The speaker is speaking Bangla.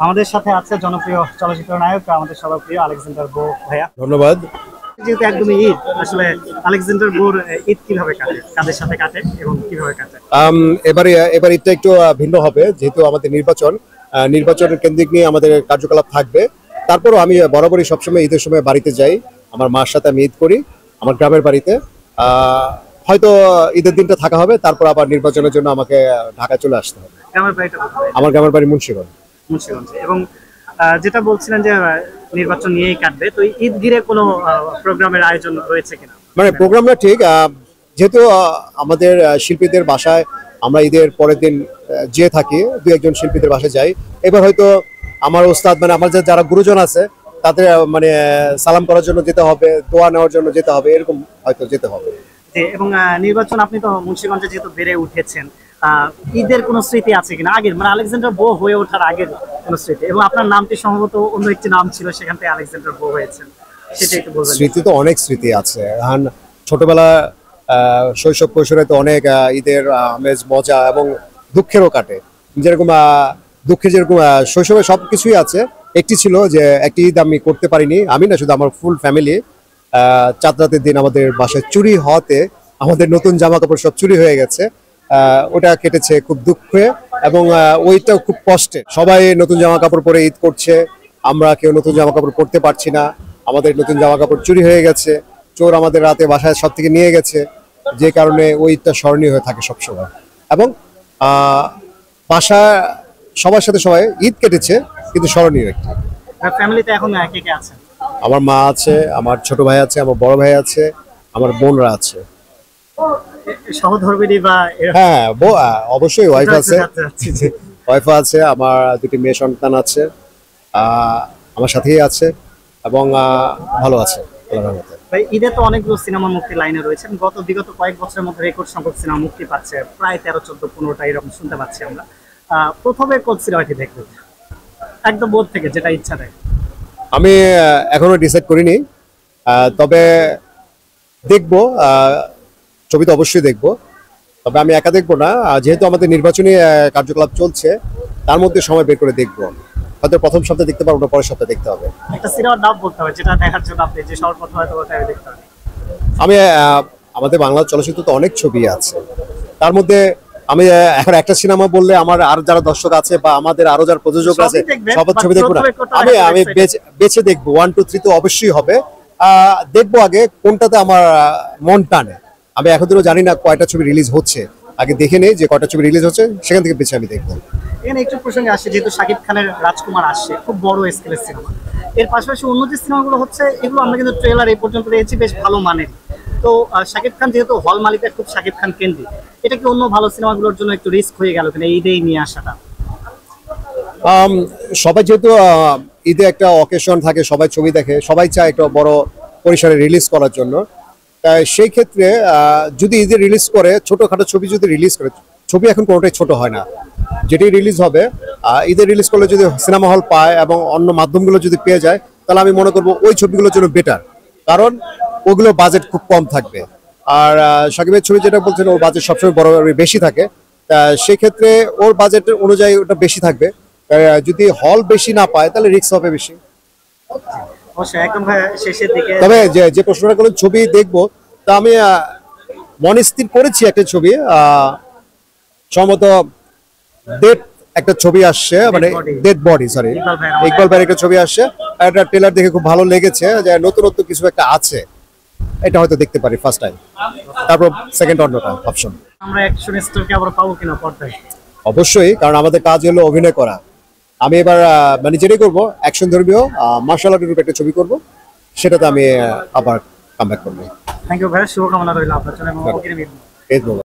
আমাদের সাথে আছে জনপ্রিয় চলচ্চিত্র নায়ক আমাদের সবার প্রিয় আলেকজান্ডার বো ভাইয়া। ধন্যবাদ। যেহেতু একদমই ঈদ, আসলে আলেকজান্ডার বোর ঈদ কিভাবে কাটে, কাদের সাথে কাটে এবং কিভাবে কাটে? এবার ঈদটা একটু ভিন্ন হবে, যেহেতু আমাদের নির্বাচনের কেন্দ্রিক নিয়ে আমাদের কার্যকলাপ থাকবে। তারপরও আমি বরাবরই সবসময় ঈদের সময় বাড়িতে যাই, আমার মার সাথে আমি ঈদ করি আমার গ্রামের বাড়িতে। হয়তো ঈদের দিনটা থাকা হবে, তারপর আবার নির্বাচনের জন্য আমাকে ঢাকায় চলে আসতে হবে। গ্রামের বাড়িটা কোথায়? আমার গ্রামের বাড়ি মুন্সিগঞ্জ। মুন্সিগঞ্জে। এবং যেটা বলছিলেন যে নির্বাচন নিয়েই কাটবে, তো ঈদ ঘিরে কোনো প্রোগ্রামের আয়োজন রয়েছে কিনা? মানে প্রোগ্রামটা ঠিক, যেহেতু আমাদের শিল্পীদের বাসায় আমরা ঈদের পরের দিন যেয়ে থাকি, দু একজন শিল্পীদের বাসায় যাই। এবার হয়তো আমার ওস্তাদ মানে আমার যারা গুরুজন আছে তাদের মানে সালাম করার জন্য যেতে হবে, দোয়া নেওয়ার জন্য যেতে হবে, এরকম হয়তো যেতে হবে। এবং নির্বাচন, আপনি তো মুন্সিগঞ্জে যেহেতু বেড়ে উঠেছেন, ঈদের কোনো স্মৃতি আছে কিনা আগের, মানে আলেকজান্ডার বো হয়ে ওঠার আগের কোনো স্মৃতি? এবং আপনার নামটি সম্ভবত অন্য একটি নাম ছিল, সেখান থেকে আলেকজান্ডার বো হয়েছেন, সেটা একটু বলবেন? স্মৃতি তো অনেক স্মৃতি আছে। ছোটবেলা শৈশব কৈশোরে তো অনেক ঈদের আমেজ মজা এবং দুঃখেরও কাটে। যেরকম দুঃখের যেরকম শৈশবে সবকিছুই আছে। একটি ছিল যে একটি ঈদ আমি করতে পারিনি, আমি না শুধু আমার ফুল ফ্যামিলি। চাঁদ রাতের দিন আমাদের বাসায় চুরি হওয়াতে আমাদের নতুন জামা কাপড় সব চুরি হয়ে গেছে। ওটা কেটেছে খুব দুঃখে এবং ওইটাও খুব কষ্টে। সবাই নতুন জামা কাপড় পরে ঈদ করছে, আমরা কেউ নতুন জামা কাপড় পরতে পারছি না। আমাদের নতুন জামা কাপড় চুরি হয়ে গেছে, চোর আমাদের রাতে বাসায় সব থেকে নিয়ে গেছে, যে কারণে ওই ঈদটা স্মরণীয় হয়ে থাকে সবসময়। এবং বাসা সবার সাথে সবাই ঈদ কেটেছে, কিন্তু স্মরণীয় একটি। ফ্যামিলিতে এখন কে কে আছে? আমার মা আছে, আমার ছোট ভাই আছে, আমার বড় ভাই আছে, আমার বোনরা আছে। সহধর্মিণী বা হ্যাঁ, অবশ্যই ওয়াইফ আছে, ওয়াইফ আছে, আমার দুটি মেয়ে সন্তান আছে, আমার সাথেই আছে এবং ভালো আছে আল্লাহর রহমতে। ভাই, ঈদে তো অনেকগুলো সিনেমা মুক্তি লাইনে রয়েছে। বিগত কয়েক বছরের মধ্যে রেকর্ড সংখ্যক সিনেমা মুক্তি পাচ্ছে, প্রায় 13, 14, 15টা এরকম শুনতে পাচ্ছি আমরা। প্রথমে কোন সিনেমাটি দেখবেন একদম বোধ থেকে, যেটা ইচ্ছা দেয়? আমি এখনো ডিসাইড করিনি, তবে দেখবো। ছবি তো অবশ্যই দেখবো, তবে আমি একা দেখবো না। যেহেতু আমাদের নির্বাচনী কার্যকলাপ চলছে, তার মধ্যে সময় বের করে দেখবো। হয়তো প্রথম সপ্তাহে দেখতে পারবো না, পরের সপ্তাহে দেখতে হবে। একটা সিনেমার নাম বলতে হবে যেটা দেখার জন্য আপনি যে সবার প্রথম হয়তো ওটা দেখতে হবে। আমি আমাদের বাংলা চলচ্চিত্র তো অনেক ছবি আছে, তার মধ্যে আমি এখন একটা সিনেমা বললে আমার আরো যারা দর্শক আছে বা আমাদের আরো যারা প্রযোজক আছে সবার ছবি দেখবো না। আমি বেছে দেখবো, 1, 2, 3 তো অবশ্যই হবে। দেখবো আগে কোনটাতে আমার মন টানে। আমি এখন তো জানি না কয়টা ছবি রিলিজ হচ্ছে, আগে দেখে নেই যে কয়টা ছবি রিলিজ হচ্ছে, সেখান থেকে বেছে আমি দেখবো। এখানে একটু প্রসঙ্গে আসছে, যেহেতু শাকিব খানের রাজকুমার আসছে, খুব বড় স্কেলের সিনেমা। এর পাশাপাশি অন্য যে সিনেমাগুলো হচ্ছে, এগুলো আমরা কিন্তু ট্রেলার এই পর্যন্ত দেখেছি বেশ ভালো মানের। তো শাকিব খান যেহেতু হল মালিকটা খুব শাকিব খান কেন্দ্রিক, এটা কি অন্য ভালো সিনেমাগুলোর জন্য একটু রিস্ক হয়ে গেল কিনা ঈদেই নিয়ে আসাটা? সবাই যেহেতু ঈদে একটা অকেশন থাকে, সবাই ছবি দেখে, সবাই চায় একটা বড় পরিসরে রিলিজ করার জন্য। সেই ক্ষেত্রে যদি ঈদে রিলিজ করে, ছোটখাটো ছবি যদি রিলিজ করে, ছবি এখন কোনোটাই ছোট হয় না, যেটাই রিলিজ হবে ঈদে রিলিজ করলে যদি সিনেমা হল পায় এবং অন্য মাধ্যমগুলো যদি পেয়ে যায়, তাহলে আমি মনে করবো ওই ছবিগুলোর জন্য বেটার, কারণ ওগুলো বাজেট খুব কম থাকবে। আর শাকিবের ছবি যেটা বলছেন, ওর বাজেট সবসময় বড় বেশি থাকে, সেই ক্ষেত্রে ওর বাজেট অনুযায়ী ওটা বেশি থাকবে। যদি হল বেশি না পায়, তাহলে রিস্ক হবে বেশি। তবে যে প্রশ্নটা করলেন ছবি দেখবো, তা আমি মনে স্থির করেছি একটা ছবি, সম্ভবত একটা ছবি আসছে, মানে ডেড বডি, সরি, ইকবাল ভাইয়ের একটা ছবি আসছে। একটা ট্রেলার দেখে খুব ভালো লেগেছে, যে নতুনত্ব কিছু একটা আছে, এটা হয়তো দেখতে পারি ফার্স্ট টাইম। তারপর সেকেন্ড অন্যটা অপশন। আমরা অ্যাকশন স্টারকে আবার পাবো কিনা পর্দায়? অবশ্যই, কারণ আমাদের কাজ হলো অভিনয় করা। আমি এবার মানে যেটাই করবো, অ্যাকশন ধর্মীয় মার্শাল আর্টের উপর একটা ছবি করবো, সেটাতে আমি আবার কামব্যাক করবো। থ্যাংক ইউ ভাই, শুভকামনা রইল আপনার জন্য।